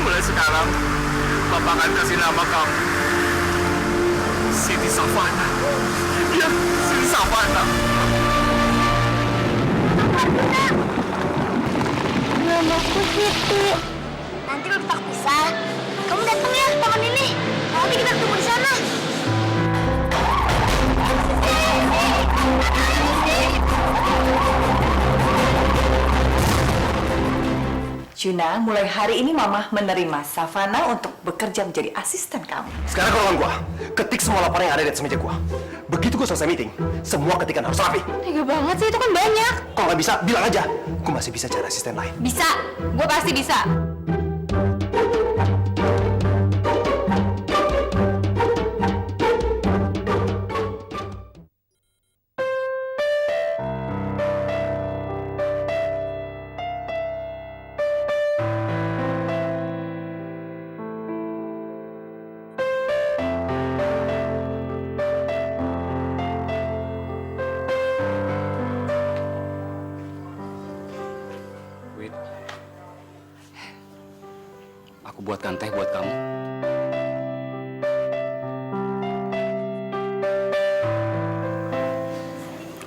Mulai sekarang, Papa akan kasih nama kamu Siti Savana. Ya, Siti Savana. Namaku Siti. Nanti waktu tak bisa, kamu datang ya pohon ini. Nanti kita ketemu di sana. Juna, mulai hari ini Mama menerima Savana untuk bekerja menjadi asisten kamu. Sekarang golongan gua, ketik semua laporan yang ada di atas meja gua. Begitu gua selesai meeting, semua ketikan harus rapi. Tega banget sih, itu kan banyak. Kalau nggak bisa, bilang aja. Gua masih bisa cari asisten lain. Bisa, gue pasti bisa. Wid, aku buatkan teh buat kamu.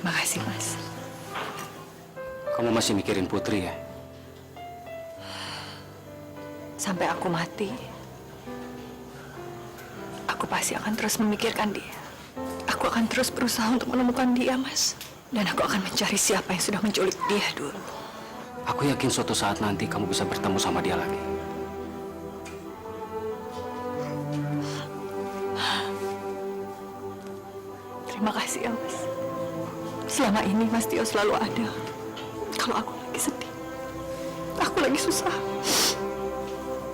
Makasih, Mas. Kamu masih mikirin Putri ya? Sampai aku mati, aku pasti akan terus memikirkan dia. Aku akan terus berusaha untuk menemukan dia, Mas. Dan aku akan mencari siapa yang sudah menculik dia dulu. Aku yakin suatu saat nanti kamu bisa bertemu sama dia lagi. Terima kasih ya, Mas. Selama ini Mas Tio selalu ada. Kalau aku lagi sedih, aku lagi susah.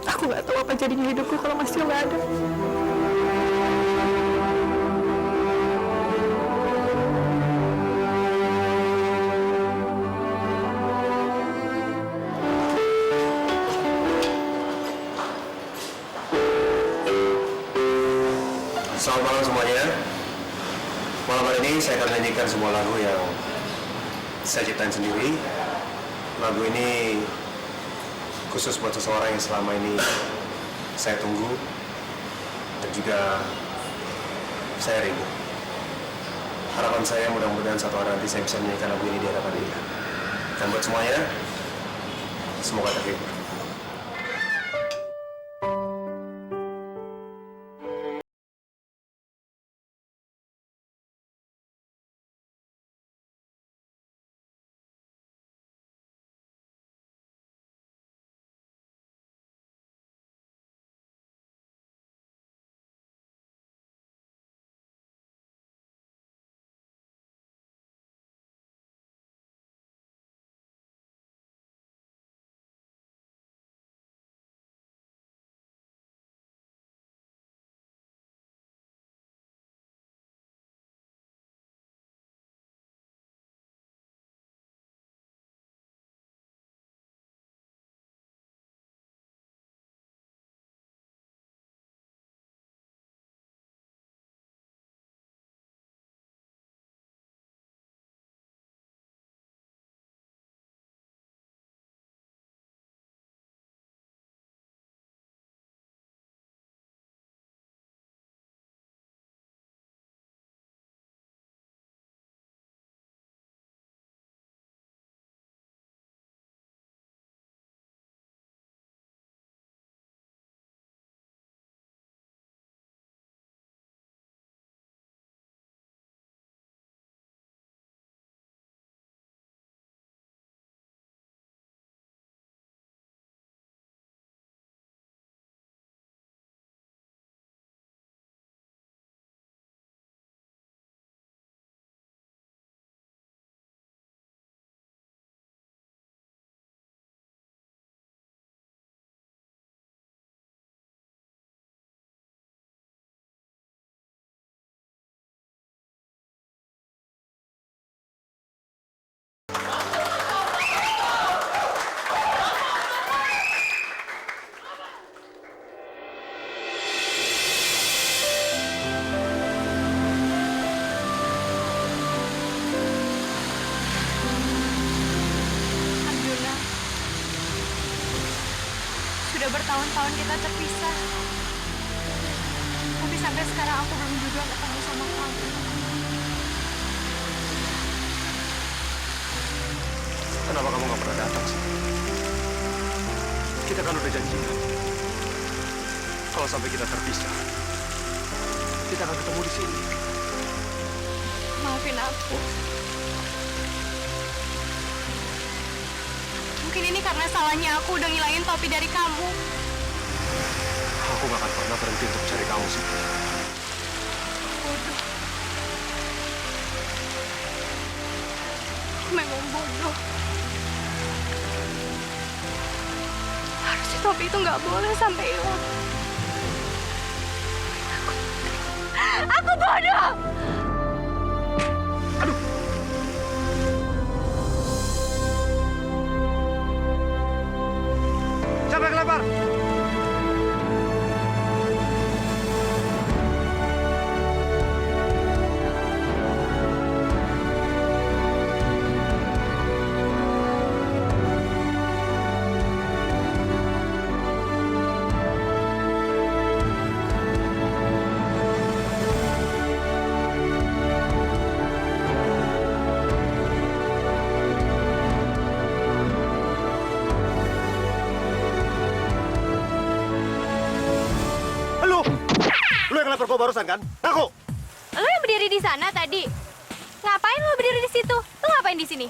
Aku nggak tahu apa jadinya hidupku kalau Mas Tio nggak ada. Selamat malam semuanya. Malam hari ini saya akan menyanyikan sebuah lagu yang saya ciptain sendiri. Lagu ini khusus buat seseorang yang selama ini saya tunggu dan juga saya rindu. Harapan saya mudah-mudahan satu hari nanti saya bisa menyanyikan lagu ini di hadapan dia. Dan buat semuanya, semoga terhibur. Udah bertahun-tahun kita terpisah. Tapi sampai sekarang aku belum juga ketemu sama kamu. Kenapa kamu nggak pernah datang sih? Kita kan udah janjian. Kalau sampai kita terpisah, kita akan ketemu di sini. Maafin aku. Mungkin ini karena salahnya aku udah ngilangin topi dari kamu. Aku nggak akan pernah berhenti untuk cari kamu sih. Bodoh. Aku memang bodoh. Harusnya topi itu nggak boleh sampai hilang. Aku bodoh! Siapa yang lempar? Lu yang lempar gua barusan kan? Aku. Lo yang berdiri di sana tadi. Ngapain lo berdiri di situ? Lo ngapain di sini?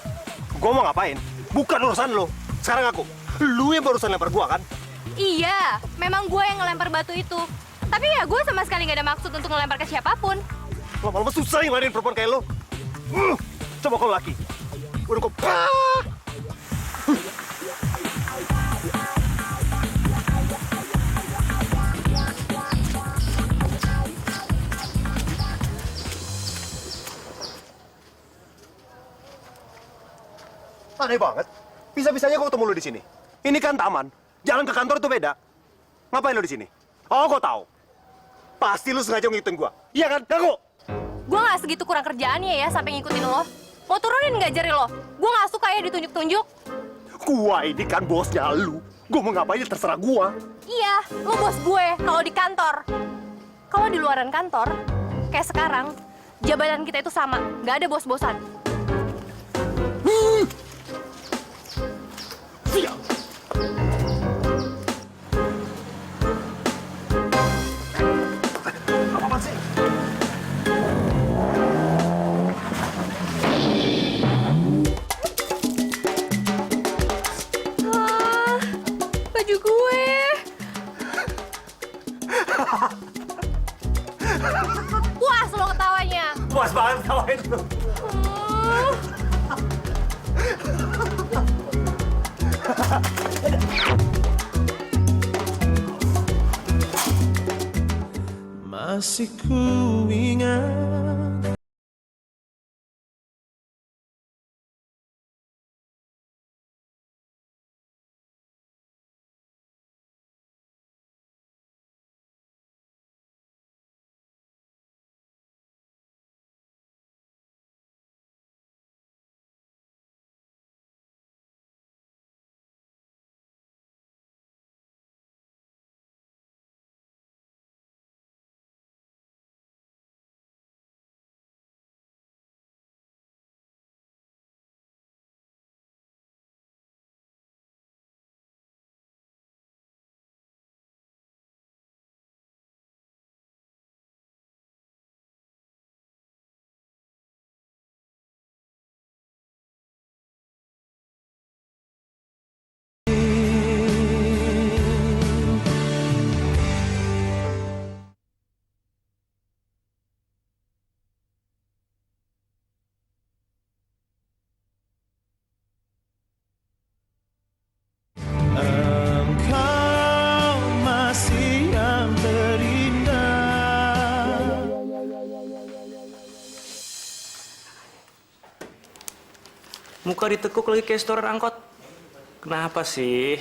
Gua mau ngapain? Bukan urusan lo. Sekarang aku. Lu yang barusan lempar gua kan? Iya, memang gue yang ngelempar batu itu. Tapi ya gue sama sekali nggak ada maksud untuk ngelempar ke siapapun. Lama-lama susah yang ngeladenin perempuan kayak lo. Coba kau laki. Udah kau. Aneh banget. Bisa-bisanya kau ketemu lu di sini. Ini kan taman. Jalan ke kantor itu beda. Ngapain lu di sini? Oh, kau tahu. Pasti lu sengaja ngikutin gua. Iya kan? Ngaku. Gue nggak segitu kurang kerjaannya ya sampai ngikutin lo. Mau turunin nggak jari lo? Gue nggak suka ya ditunjuk-tunjuk. Gua ini kan bosnya lu. Gua mau ngapain terserah gua. Iya, lo bos gue kalau di kantor. Kalau di luaran kantor, kayak sekarang, jabatan kita itu sama. Nggak ada bos-bosan. Siap. Apa sih? Ah, baju gue. Puas lo ketawanya. Puas banget kawain lu. Masih ku ingat engkau masih yang terindah. Muka ditekuk lagi kayak setoran angkot. Kenapa sih?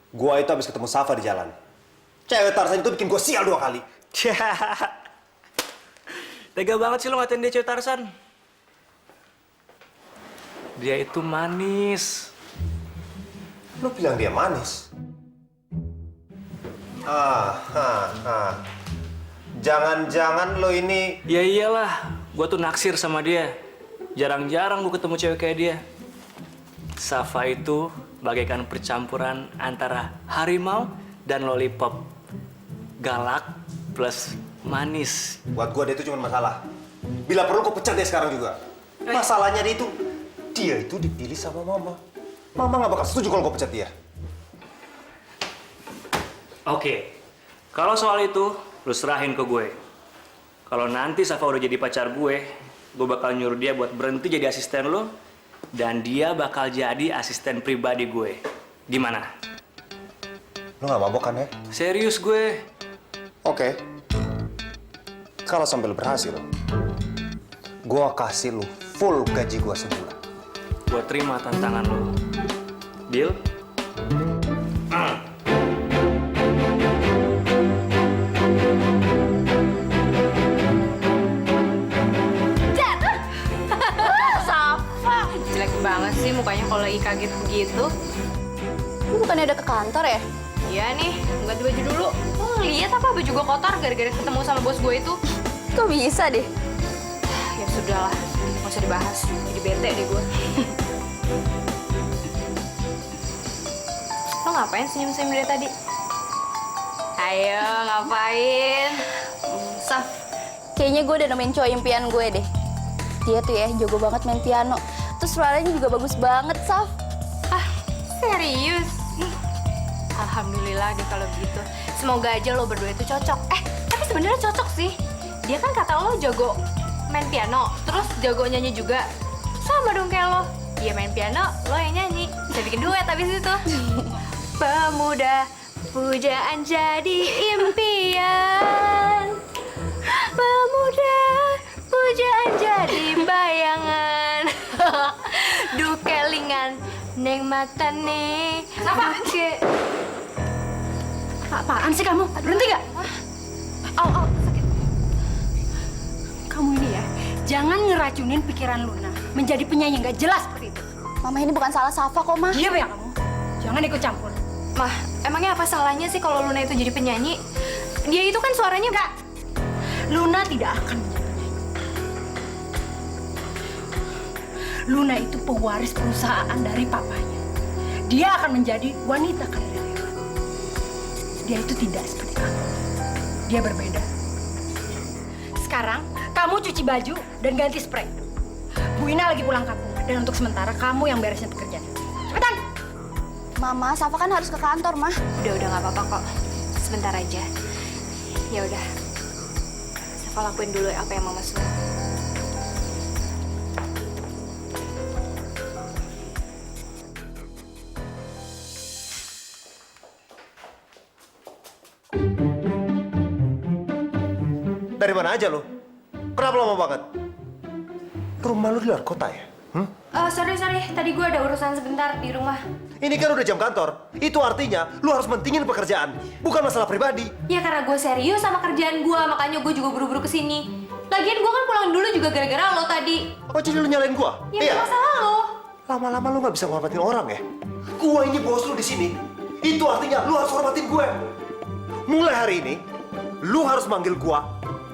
Gua itu habis ketemu Safa di jalan. Cewek Tarzan itu bikin gua sial 2 kali. Tega banget sih lo ngatain dia cewek Tarzan. Dia itu manis. Lu bilang dia manis. Jangan-jangan lo ini... Ya iyalah, gue tuh naksir sama dia. Jarang-jarang gue ketemu cewek kayak dia. Safa itu bagaikan percampuran antara harimau dan lollipop. Galak plus manis. Buat gue dia itu cuma masalah. Bila perlu kau pecat dia sekarang juga. Masalahnya dia itu dipilih sama mama. Mama nggak bakal setuju kalau kau pecat dia. Oke, kalau soal itu, lu serahin ke gue. Kalau nanti Safa udah jadi pacar gue bakal nyuruh dia buat berhenti jadi asisten lu, dan dia bakal jadi asisten pribadi gue. Gimana? Lo nggak mabok kan ya? Serius gue. Oke. Kalau sampai lo berhasil, gue kasih lo full gaji gue sebulan. Gue terima tantangan lu. Deal? Safa, jelek banget sih mukanya kalau lagi kaget begitu. Lu bukannya udah ke kantor ya? Iya nih, ganti baju dulu. Lihat apa baju gue kotor gara-gara ketemu sama bos gue itu. Kok bisa deh? Ya sudahlah, nggak usah dibahas. Jadi bete deh gue. Lo ngapain senyum-senyum dari tadi? Ayo, ngapain? Saf, kayaknya gue udah nemuin cowok impian gue deh. Dia tuh ya jago banget main piano. Terus suaranya juga bagus banget, Saf. Ah, serius? Alhamdulillah deh kalau gitu. Semoga aja lo berdua itu cocok. Tapi sebenarnya cocok sih. Dia kan kata lo jago main piano, terus jago nyanyi juga. Sama dong kayak lo. Dia main piano, lo yang nyanyi. Bisa bikin duet abis itu. Pemuda, pujaan jadi impian. Pemuda, pujaan jadi bayangan. Dukelingan, neng mata nih. Apa? Apaan sih kamu? Berhenti gak? Sakit. Kamu ini ya, jangan ngeracunin pikiran Luna menjadi penyanyi nggak jelas seperti itu. Mama ini bukan salah Safa kok, Ma. Diam ya kamu. Jangan ikut campur. Mah, emangnya apa salahnya sih kalau Luna itu jadi penyanyi? Dia itu kan suaranya Enggak. Luna tidak akan menjadi penyanyi. Luna itu pewaris perusahaan dari papanya. Dia akan menjadi wanita karir hebat. Dia itu tidak seperti kamu. Dia berbeda. Sekarang, kamu cuci baju dan ganti spray. Bu Ina lagi pulang kampung. Dan untuk sementara, kamu yang beresin pekerjaan. Cepetan! Mama, Safa kan harus ke kantor, Ma. udah nggak apa-apa kok. Sebentar aja. Ya udah. Safa lakuin dulu apa yang Mama suruh. Dari mana aja lo? Kenapa lama banget? Rumah lo di luar kota ya? Sorry. Tadi gue ada urusan sebentar di rumah. Ini kan udah jam kantor. Itu artinya lo harus mentingin pekerjaan, bukan masalah pribadi. Ya karena gue serius sama kerjaan gue, makanya gue juga buru-buru kesini. Lagian gue kan pulang dulu juga gara-gara lo tadi. Oh, jadi lo nyalain gua? Ya masalah lo. Lama-lama lo nggak bisa ngormatin orang ya? Gua ini bos lo di sini. Itu artinya lo harus hormatin gue. Mulai hari ini, lo harus manggil gua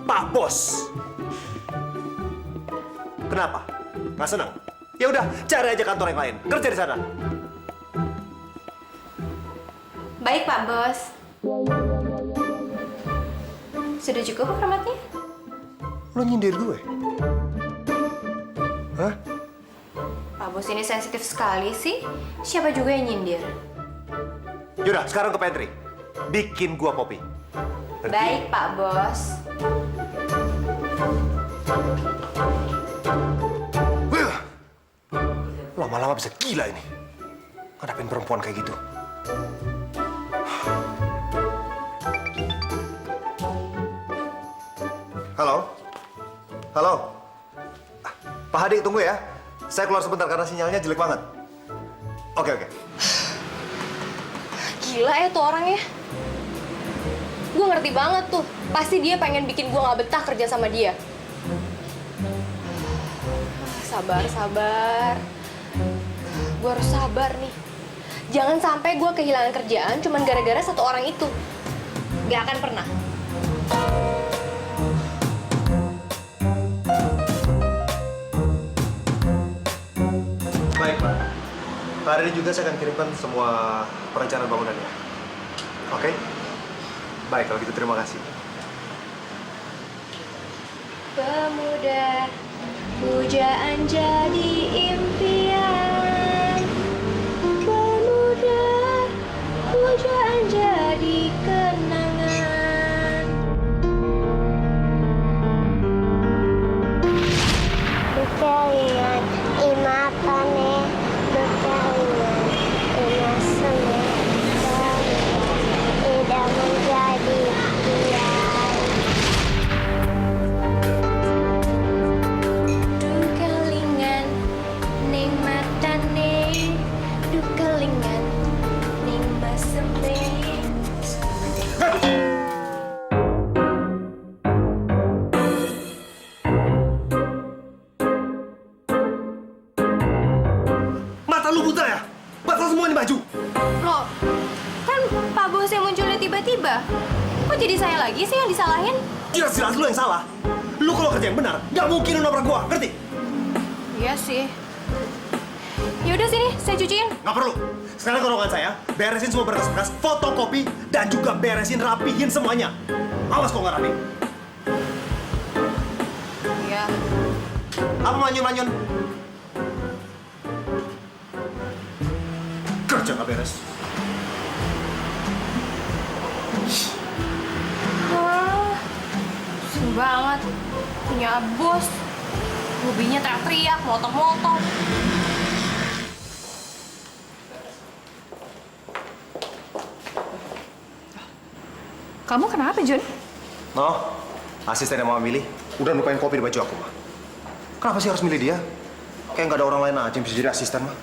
Pak Bos. Kenapa? Nggak senang? Ya udah, cari aja kantor yang lain. Kerja di sana. Baik Pak Bos. Sudah cukup hormatnya? Lo nyindir gue? Hah? Pak Bos ini sensitif sekali sih. Siapa juga yang nyindir? Yaudah, sekarang ke pantry. Bikin gua kopi. Ngerti? Baik Pak Bos. Wih, lama-lama bisa gila ini. Ngadapin perempuan kayak gitu. Halo? Halo? Pak Hadi, tunggu ya. Saya keluar sebentar karena sinyalnya jelek banget. Oke. Gila ya tuh orangnya. Gue ngerti banget tuh. Pasti dia pengen bikin gue gak betah kerja sama dia. Sabar. Gue harus sabar nih. Jangan sampai gue kehilangan kerjaan cuman gara-gara satu orang itu. Gak akan pernah. Baik, Pak. Hari ini juga saya akan kirimkan semua perencanaan bangunannya. Oke? Baik, kalau gitu terima kasih. Pemuda, pujaan jadi impian. Pemuda, pujaan jadi kenangan. Kalian imapane berkalian inasme tidak menjadi biar Dukalingan ning matane, dukalingan ning baseme. Mata lu buta ya? Batal semua ini baju. Loh, kan Pak Bos yang munculnya tiba-tiba. Kok jadi saya lagi sih yang disalahin? Jelas-jelas lu yang salah. Lu kalau kerja yang benar, nggak mungkin lu nabrak gua, ngerti? Iya sih. Yaudah sini, saya cuciin. Nggak perlu. Sekarang ke ruangan saya, beresin semua berkas-berkas, fotokopi, dan juga beresin, rapihin semuanya. Awas kok nggak rapi. Iya. Apa manyun-manyun? Kerja nggak beres. Wah, pusing banget. Punya bos. Hobinya teriak-teriak, motok-motok. Kamu kenapa, Jun? No, asisten yang Mama milih udah lupain kopi di baju aku, Ma. Kenapa sih harus milih dia? Kayak nggak ada orang lain aja yang bisa jadi asisten, Ma.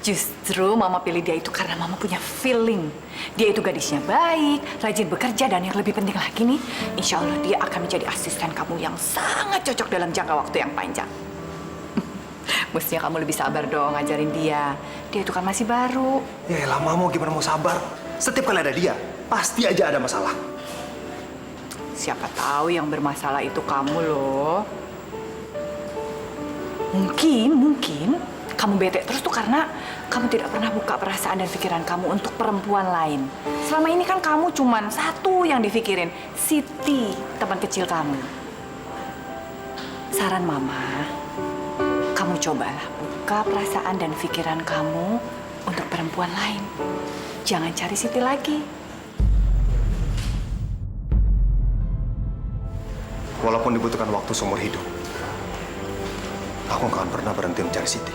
Justru Mama pilih dia itu karena Mama punya feeling. Dia itu gadisnya baik, rajin bekerja, dan yang lebih penting lagi nih, insya Allah dia akan menjadi asisten kamu yang sangat cocok dalam jangka waktu yang panjang. Mestinya kamu lebih sabar dong ngajarin dia. Dia itu kan masih baru. Ya elah, Mama, gimana mau sabar? Setiap kali ada dia, pasti aja ada masalah. Siapa tahu yang bermasalah itu kamu loh. Mungkin kamu bete terus tuh karena kamu tidak pernah buka perasaan dan pikiran kamu untuk perempuan lain. Selama ini kan kamu cuman satu yang dipikirin, Siti, teman kecil kamu. Saran Mama, kamu cobalah buka perasaan dan pikiran kamu untuk perempuan lain. Jangan cari Siti lagi. Walaupun dibutuhkan waktu seumur hidup, aku nggak akan pernah berhenti mencari Siti.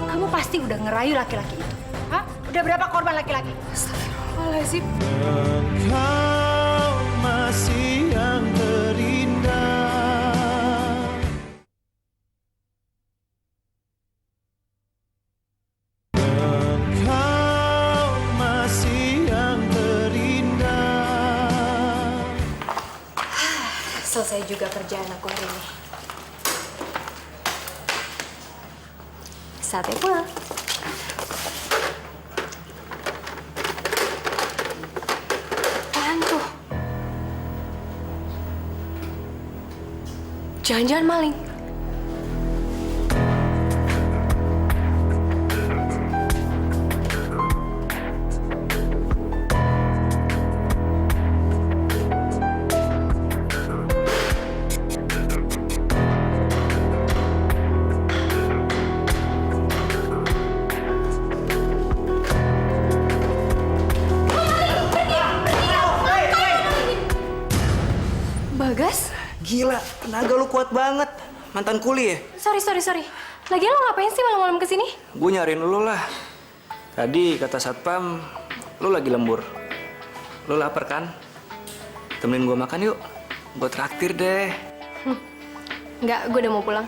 Kamu pasti udah ngerayu laki-laki itu. Hah? Udah berapa korban laki-laki? Astagfirullahaladzim. Engkau masih yang terindah. Engkau masih yang terindah. Selesai juga kerjaan aku hari ini. Saatnya pulang. Apaan tuh? Jangan-jangan maling. Bagas? Gila, tenaga lu kuat banget. Mantan kuli ya? Sorry. Lagian lo ngapain sih malam-malam kesini? Gue nyariin lu lah. Tadi kata satpam, lu lagi lembur. Lu lapar kan? Temenin gue makan yuk. Gue traktir deh. Enggak, gue udah mau pulang.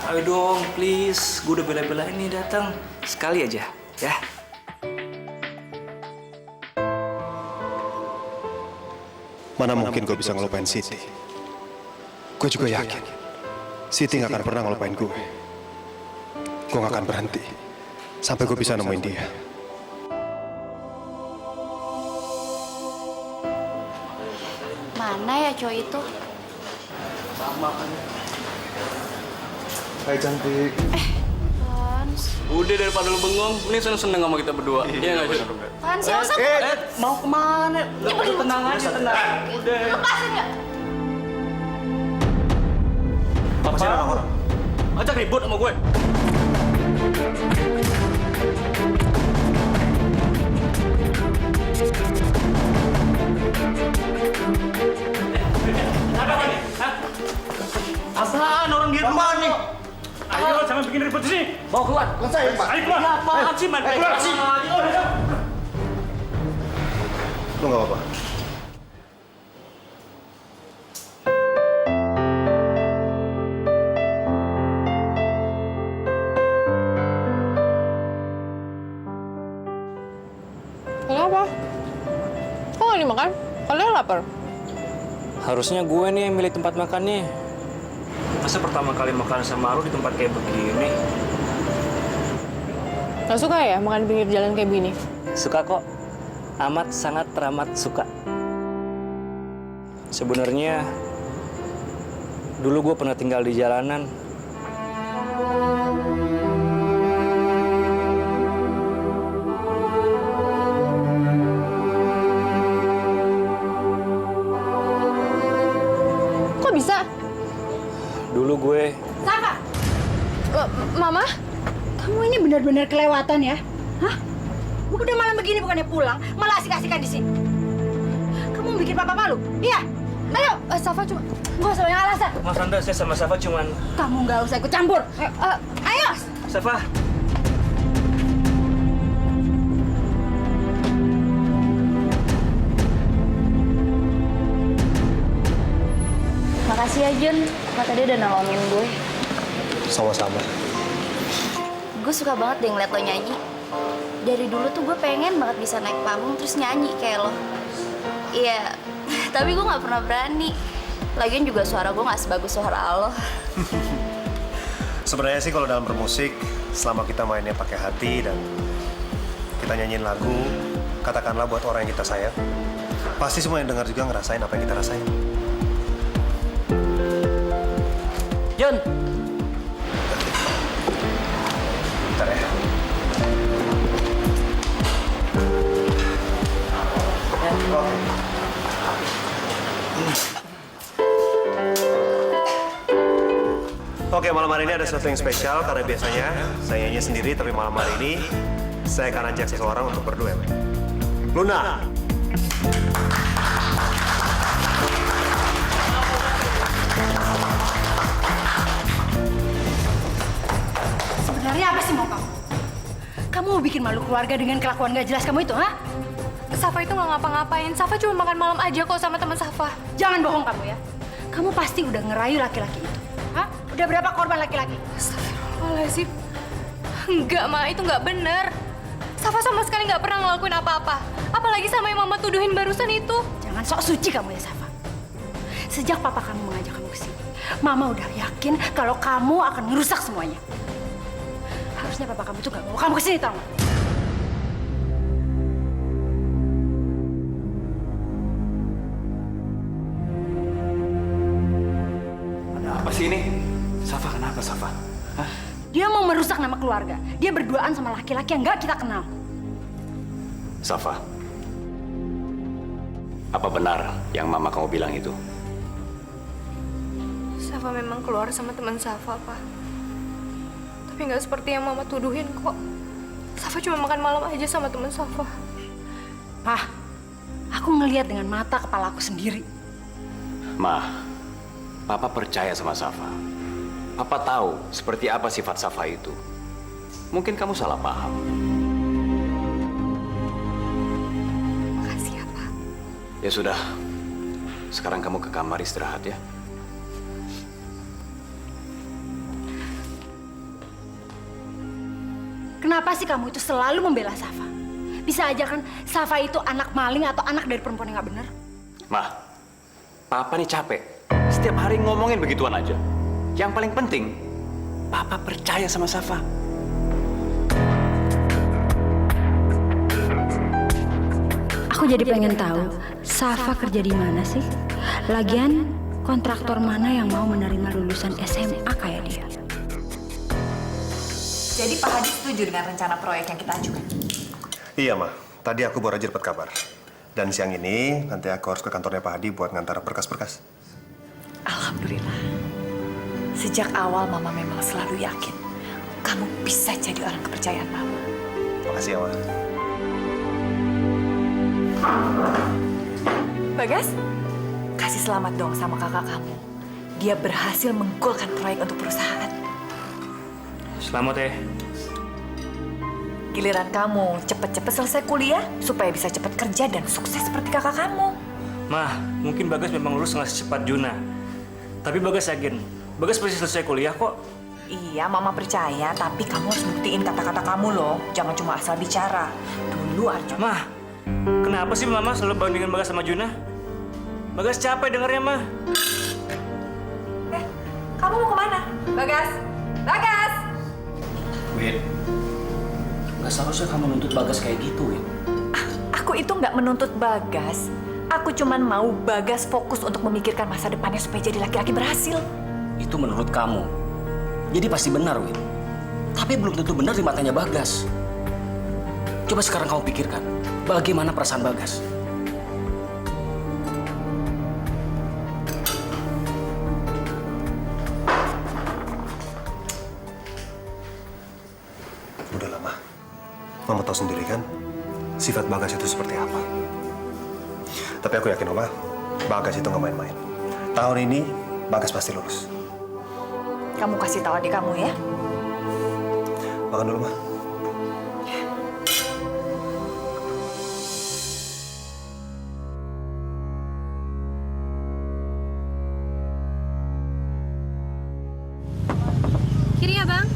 Ayo dong, please. Gue udah bela-belain nih datang. Sekali aja, ya. mana mungkin gue bisa ngelupain Siti. Gue juga yakin Siti gak akan pernah ngelupain gue. Gue gak akan berhenti sampai gue bisa nemuin dia. Mana ya cowok itu? Hai cantik. Hans. Udah daripada lu bengong, ini seneng-seneng sama kita berdua. Iya nggak sih? Hans, ya usah. Mau kemana? Tenang aja, tenang. Udah. Lepasin nggak? Apa sih orang-orang? Ajak ribut sama gue. Ada apa nih? Hah? Apaan orang dia duluan nih? Ayo, jangan bikin ribut di sini. Bawa keluar. Selesai, Pak. Ayo keluar. Apaan sih, Man? Keluar sih. Lu gak apa-apa? Kenapa? Kok nggak dimakan? Kalian lapar? Harusnya gue nih yang milih tempat makannya. Masa pertama kali makan sama lu di tempat kayak begini? Gak suka ya makan pinggir jalan kayak begini? Suka kok. Amat sangat teramat suka. Sebenarnya dulu gue pernah tinggal di jalanan. Kok bisa? Dulu gue Safa! Mama? Kamu ini benar-benar kelewatan ya? Hah? Udah malam begini bukannya pulang, malah asik-asikan di sini. Kamu bikin papa malu? Iya? Ayo! Safa cuma... Gak usah banyak alasan. Mas Anda, saya sama Safa cuman... Kamu nggak usah ikut campur. Ayo! Safa, Makasih ya Jun, kok tadi udah nolongin gue. Sama-sama. Gue suka banget deh ngeliat lo nyanyi. Dari dulu tuh gue pengen banget bisa naik panggung terus nyanyi kayak lo. Iya, tapi gue nggak pernah berani. Lagian juga suara gue nggak sebagus suara lo. Sebenarnya sih kalau dalam bermusik, selama kita mainnya pakai hati dan kita nyanyiin lagu, katakanlah buat orang yang kita sayang, pasti semua yang dengar juga ngerasain apa yang kita rasain. Jun. Bentar ya. Oke, malam hari ini ada sesuatu yang spesial karena biasanya saya nyanyi sendiri, tapi malam hari ini saya akan ajak seseorang untuk berduet. Luna. Sebenarnya apa sih mau kamu? Kamu mau bikin malu keluarga dengan kelakuan gak jelas kamu itu, ha? Safa itu nggak ngapa-ngapain. Safa cuma makan malam aja kok sama teman Safa. Jangan bohong kamu ya. Kamu pasti udah ngerayu laki-laki itu. Hah? Udah berapa korban laki-laki? Astagfirullahaladzim. Enggak, Ma. Itu nggak bener. Safa sama sekali nggak pernah ngelakuin apa-apa. Apalagi sama yang Mama tuduhin barusan itu. Jangan sok suci kamu ya, Safa. Sejak papa kamu mengajak kamu ke sini, Mama udah yakin kalau kamu akan ngerusak semuanya. Harusnya papa kamu tuh gak mau kamu ke sini, tau gak? Apa sih ini? Safa, kenapa Safa? Hah? Dia mau merusak nama keluarga. Dia berduaan sama laki-laki yang gak kita kenal. Safa, apa benar yang mama kamu bilang itu? Safa memang keluar sama teman Safa, Pak. Tapi nggak seperti yang Mama tuduhin kok. Safa cuma makan malam aja sama teman Safa. Pah, aku ngelihat dengan mata kepala aku sendiri. Ma, Papa percaya sama Safa. Papa tahu seperti apa sifat Safa itu. Mungkin kamu salah paham. Makasih ya, Pak. Ya sudah, sekarang kamu ke kamar istirahat ya. Kenapa sih kamu itu selalu membela Safa? Bisa aja kan Safa itu anak maling atau anak dari perempuan yang gak benar? Ma, Papa nih capek. Setiap hari ngomongin begituan aja. Yang paling penting, Papa percaya sama Safa. Aku jadi pengen tahu Safa kerja di mana sih? Lagian kontraktor mana yang mau menerima lulusan SMA kayak dia? Jadi Pak Hadi setuju dengan rencana proyek yang kita ajukan? Iya, Ma. Tadi aku baru aja dapat kabar. Dan siang ini nanti aku harus ke kantornya Pak Hadi buat ngantar berkas-berkas. Alhamdulillah. Sejak awal Mama memang selalu yakin kamu bisa jadi orang kepercayaan Mama. Makasih ya, Ma. Bagas, kasih selamat dong sama kakak kamu. Dia berhasil menggolkan proyek untuk perusahaan. Selamat ya. Giliran kamu cepet-cepet selesai kuliah supaya bisa cepet kerja dan sukses seperti kakak kamu. Mah, mungkin Bagas memang lulus nggak secepat Juna. Tapi Bagas yakin, Bagas pasti selesai kuliah kok. Iya, Mama percaya, tapi kamu harus buktiin kata-kata kamu loh. Jangan cuma asal bicara. Dulu aja. Mah, kenapa sih Mama selalu bandingin Bagas sama Juna? Bagas capek dengarnya, Mah. Kamu mau kemana? Bagas! Bagas! Win, nggak seharusnya kamu nuntut Bagas kayak gitu, Win. Aku itu nggak menuntut Bagas. Aku cuman mau Bagas fokus untuk memikirkan masa depannya supaya jadi laki-laki berhasil. Itu menurut kamu. Jadi pasti benar, Win. Tapi belum tentu benar di matanya Bagas. Coba sekarang kamu pikirkan, bagaimana perasaan Bagas? Udah lama. Mama tahu sendiri kan, sifat Bagas itu seperti apa. Tapi aku yakin, Oma, Bagas itu nggak main-main. Tahun ini, Bagas pasti lulus. Kamu kasih tahu adik kamu ya. Makan dulu, Ma. Kiri ya, Bang.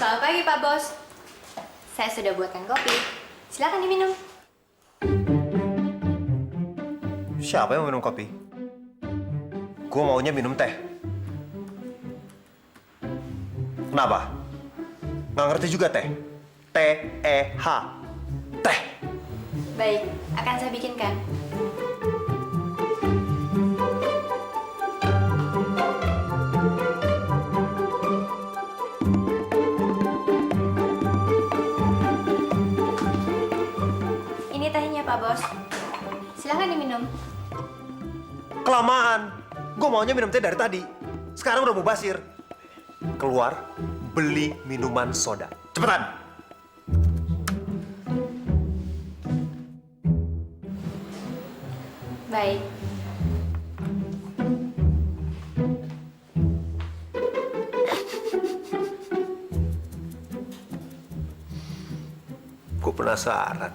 Selamat pagi, Pak Bos. Saya sudah buatkan kopi. Silakan diminum. Siapa yang mau minum kopi? Gue maunya minum teh. Kenapa? Nggak ngerti juga teh? T-E-H. Teh. Baik, akan saya bikinkan. Ini tehnya, Pak Bos. Silakan diminum. Kelamaan. Gue maunya minum teh dari tadi. Sekarang udah mubazir. Keluar, beli minuman soda. Cepetan. Baik. Gue penasaran.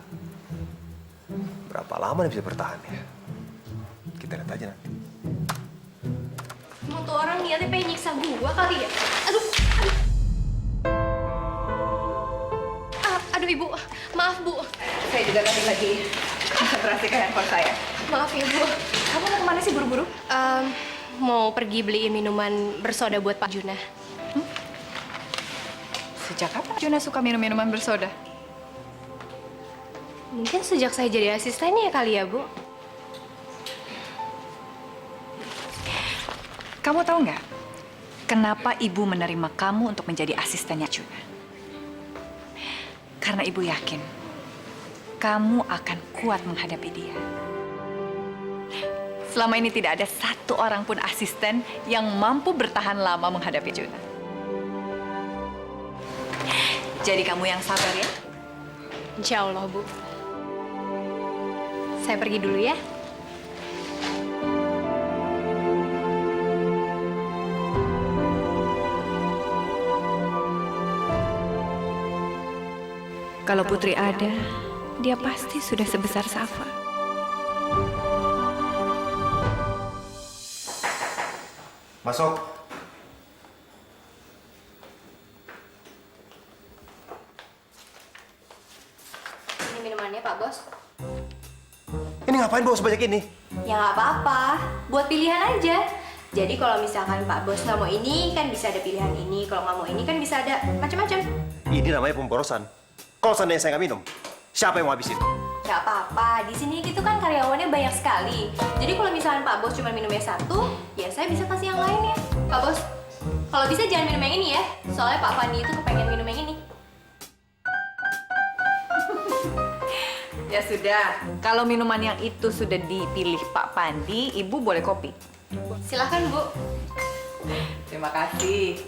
Berapa lama dia bisa bertahan ya? Kita lihat aja nanti. Mau tuh orang niatnya pengen nyiksa gua kali ya? Aduh. Aduh, Ibu. Maaf, Bu. Saya juga tadi lagi konsentrasi ke handphone saya. Maaf ya, Bu. Kamu mau kemana sih buru-buru? Mau pergi beliin minuman bersoda buat Pak Junah. Sejak kapan Juna suka minum minuman bersoda? Mungkin sejak saya jadi asistennya kali ya, Bu. Kamu tahu nggak kenapa ibu menerima kamu untuk menjadi asistennya Juna? Karena ibu yakin kamu akan kuat menghadapi dia. Selama ini tidak ada satu orang pun asisten yang mampu bertahan lama menghadapi Juna. Jadi kamu yang sabar ya. Insya Allah, Bu. Saya pergi dulu ya. Kalau Putri ada, dia pasti sudah sebesar Safa. Masuk. Ini minumannya, Pak Bos. Ini ngapain bawa sebanyak ini? Ya nggak apa-apa, buat pilihan aja. Jadi kalau misalkan Pak Bos nggak mau ini, kan bisa ada pilihan ini. Kalau nggak mau ini, kan bisa ada macam-macam. Ini namanya pemborosan. Kalau seandainya saya nggak minum, siapa yang mau habisin? Nggak apa-apa, di sini itu kan karyawannya banyak sekali. Jadi kalau misalkan Pak Bos cuma minumnya satu, ya saya bisa kasih yang lainnya. Pak Bos, kalau bisa jangan minum yang ini ya. Soalnya Pak Fandi itu kepengen minum yang ini. Ya sudah, kalau minuman yang itu sudah dipilih Pak Pandi, Ibu boleh kopi. Silahkan, Bu. Terima kasih.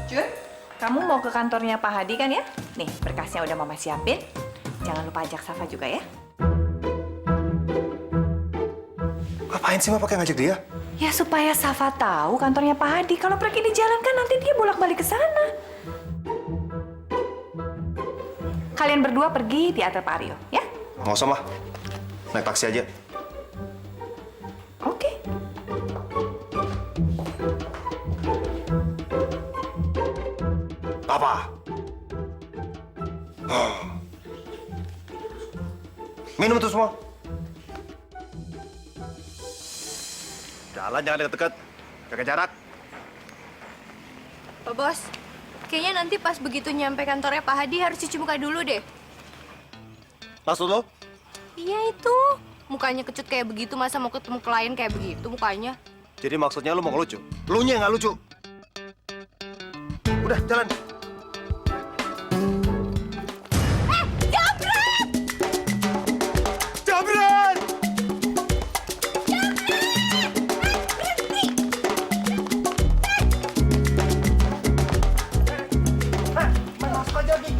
Jun, kamu mau ke kantornya Pak Hadi kan ya? Nih, berkasnya udah Mama siapin. Jangan lupa ajak Safa juga ya. Ngapain sih Mama pakai ngajak dia? Ya supaya Safa tahu kantornya Pak Hadi. Kalau pergi di jalan kan nanti dia bolak-balik ke sana. Kalian berdua pergi di antar Pak Aryo, ya? Nggak usah, Mah. Naik taksi aja. Oke. Apa? Minum tuh semua. Jalan jangan deket-deket. Jaga jarak. Pak Bos, kayaknya nanti pas begitu nyampe kantornya Pak Hadi harus cuci muka dulu deh. Maksud lo? Iya itu. Mukanya kecut kayak begitu, masa mau ketemu klien kayak begitu mukanya? Jadi maksudnya lu mau ngelucu? Lunya nggak lucu. Udah, jalan. Jabret! Jabret! Masuk aja, Bi.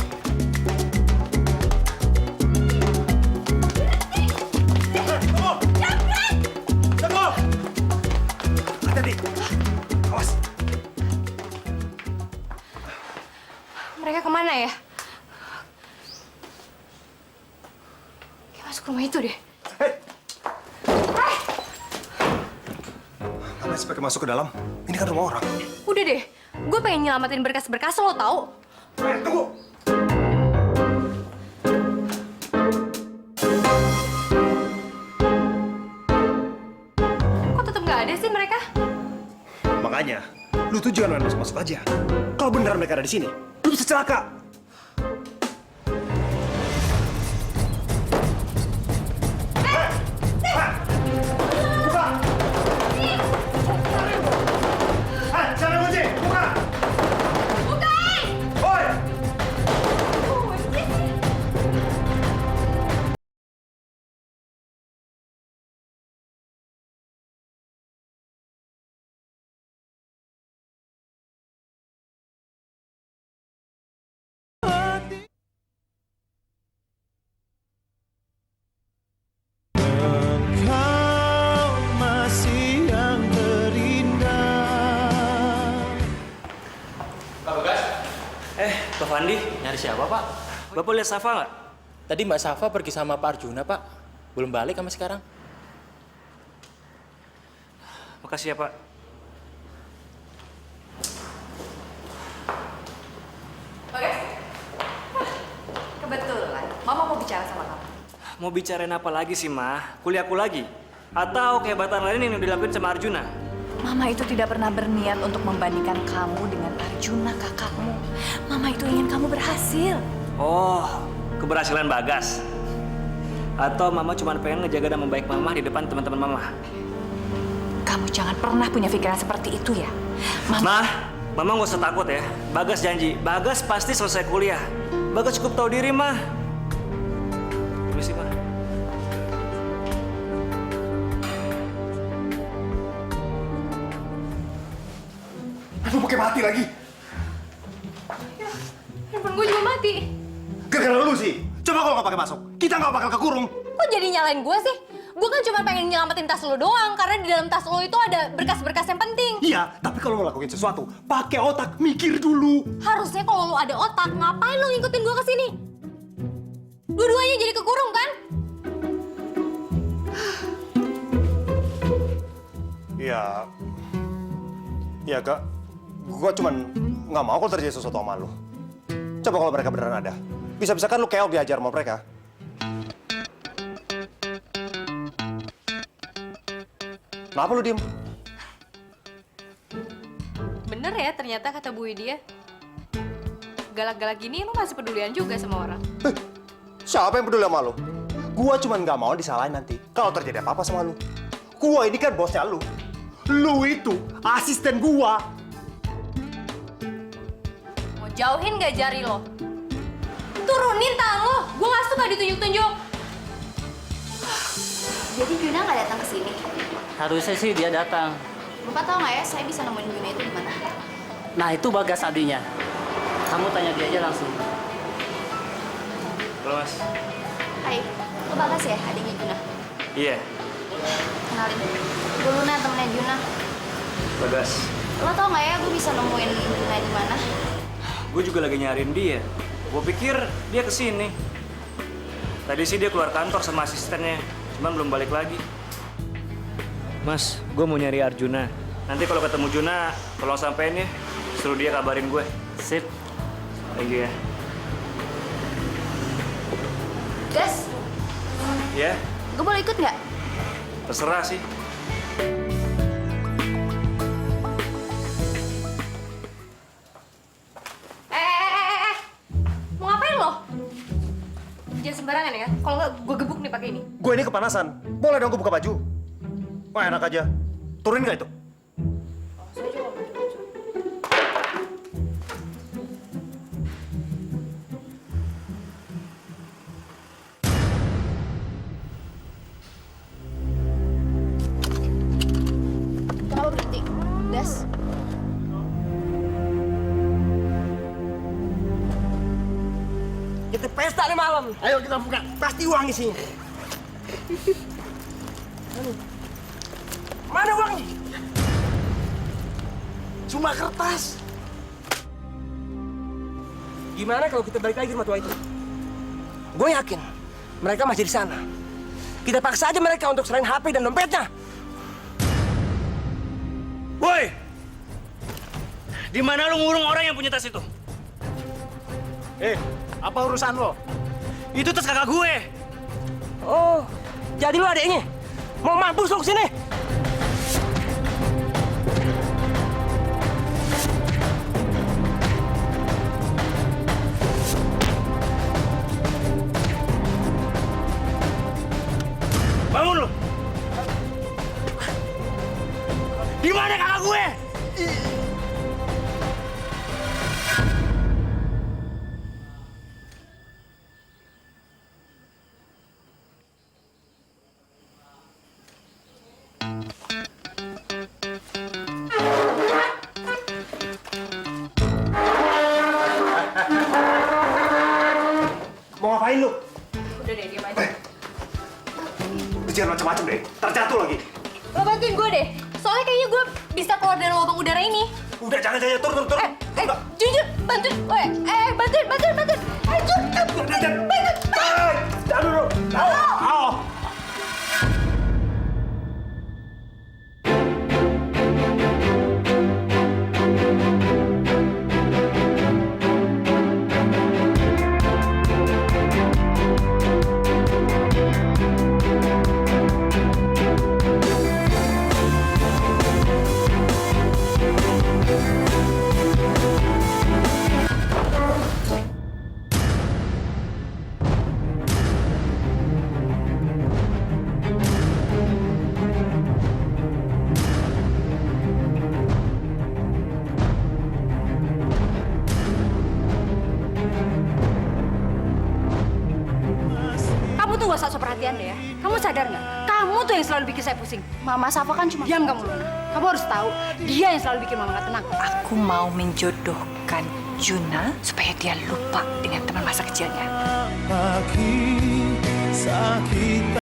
Awas. Mereka kemana ya? Kayak masuk rumah itu deh. Ngapain sih pakai masuk ke dalam? Ini kan rumah orang. Udah deh, Gue pengen nyelamatin berkas-berkas lo, tau? Tunggu! Kok tetep nggak ada sih mereka? Makanya, lu tuh jangan main masuk-masuk aja. Kalau beneran mereka ada di sini, lu bisa celaka. Engkau masih yang terindah. Pak Bagas? Pak Fandi. Nyari siapa, Pak? Bapak lihat Safa nggak? Tadi Mbak Safa pergi sama Pak Arjuna, Pak. Belum balik sampai sekarang. Makasih ya, Pak. Bagas? Kebetulan, Mama mau bicara sama kamu. Mau bicarain apa lagi sih, Mah? Kuliahku lagi? Atau kehebatan lain yang dilakuin sama Arjuna? Mama itu tidak pernah berniat untuk membandingkan kamu dengan Arjuna, kakakmu. Mama itu ingin kamu berhasil. Oh, keberhasilan Bagas. Atau Mama cuma pengen ngejaga nama baik Mama di depan teman-teman Mama? Kamu jangan pernah punya pikiran seperti itu ya. Mama nggak usah takut ya. Bagas janji, Bagas pasti selesai kuliah. Bagas cukup tahu diri, Mah. Permisi, Mah. Aduh, pakai mati lagi. Handphone gue juga mati. Gara-gara lu sih. Coba kalau nggak pakai masuk, kita nggak bakal kekurung. Kok jadi nyalain gue sih? Gue kan cuma pengen nyelamatin tas lo doang, karena di dalam tas lo itu ada berkas-berkas yang penting. Iya, tapi kalau lo lakuin sesuatu, pakai otak, mikir dulu. Harusnya kalau lo ada otak, ngapain lo ngikutin gue ke sini? Dua-duanya jadi kekurung kan? Iya Kak. Gua cuman nggak mau kalau terjadi sesuatu sama lo. Coba kalau mereka beneran ada, bisa-bisa kan lo keok diajar sama mereka. Kenapa lu diem? Bener ya ternyata kata Bu Widya. Galak-galak gini lo masih pedulian juga sama orang. Siapa yang peduli sama lu? Gua cuman nggak mau disalahin nanti kalau terjadi apa-apa sama lu. Gua ini kan bosnya lu. Lu itu asisten gua. Mau jauhin gak jari lo? Turunin tangan lo. Gue gak suka ditunjuk-tunjuk. Jadi Juna nggak datang ke sini. Harusnya sih dia datang. Bapak tahu nggak ya, saya bisa nemuin Juna itu di mana? Nah itu Bagas adiknya. Kamu tanya dia aja langsung. Halo, Mas. Hai, lo Bagas ya, adiknya Juna? Iya, Kenalin, gue Luna, temennya Juna. Bagas. Lo tau nggak ya, gue bisa nemuin Juna di mana? Gue juga lagi nyariin dia. Gue pikir dia kesini. Tadi sih dia keluar kantor sama asistennya, cuman belum balik lagi. Mas, gue mau nyari Arjuna. Nanti kalau ketemu Juna, tolong sampein ya. Suruh dia kabarin gue. Sip. Thank you ya. Gas, Ya, gue boleh ikut nggak? terserah sih. Mau ngapain lo? Jangan sembarangan ya. Kalau nggak, gue gebuk nih pakai ini. Gue ini kepanasan. Boleh dong gue buka baju? Wah, enak aja. Turunin nggak itu? Kenapa berhenti? Gas. Kita pesta nih malam. Ayo kita buka. Pasti uang isinya. Mana uangnya? Cuma kertas. Gimana kalau kita balik lagi ke rumah tua itu? Gue yakin mereka masih di sana. Kita paksa aja mereka untuk serahin HP dan dompetnya. Woi! Di mana lu ngurung orang yang punya tas itu? Apa urusan lo? Itu tas kakak gue. Oh, jadi lu adeknya? Mau mampus lu kesini? Bangun lu! Di mana kakak gue? Mau ngapain lu? Udah deh, diam aja. Jangan macam-macam deh, terjatuh lagi. Lo bantuin gue deh. Soalnya kayaknya gue bisa keluar dari lubang udara ini. Udah, jangan, turun. Jujur, bantuin. Bantuin. Bantuin. Jangan dulu. Kamu tuh gak usah so perhatian deh ya. Kamu sadar nggak? Kamu tuh yang selalu bikin saya pusing. Mama Safa kan cuma... Diam kamu, Luna. Kamu harus tahu, dia yang selalu bikin mama gak tenang. Aku mau menjodohkan Juna supaya dia lupa dengan teman masa kecilnya. Sakit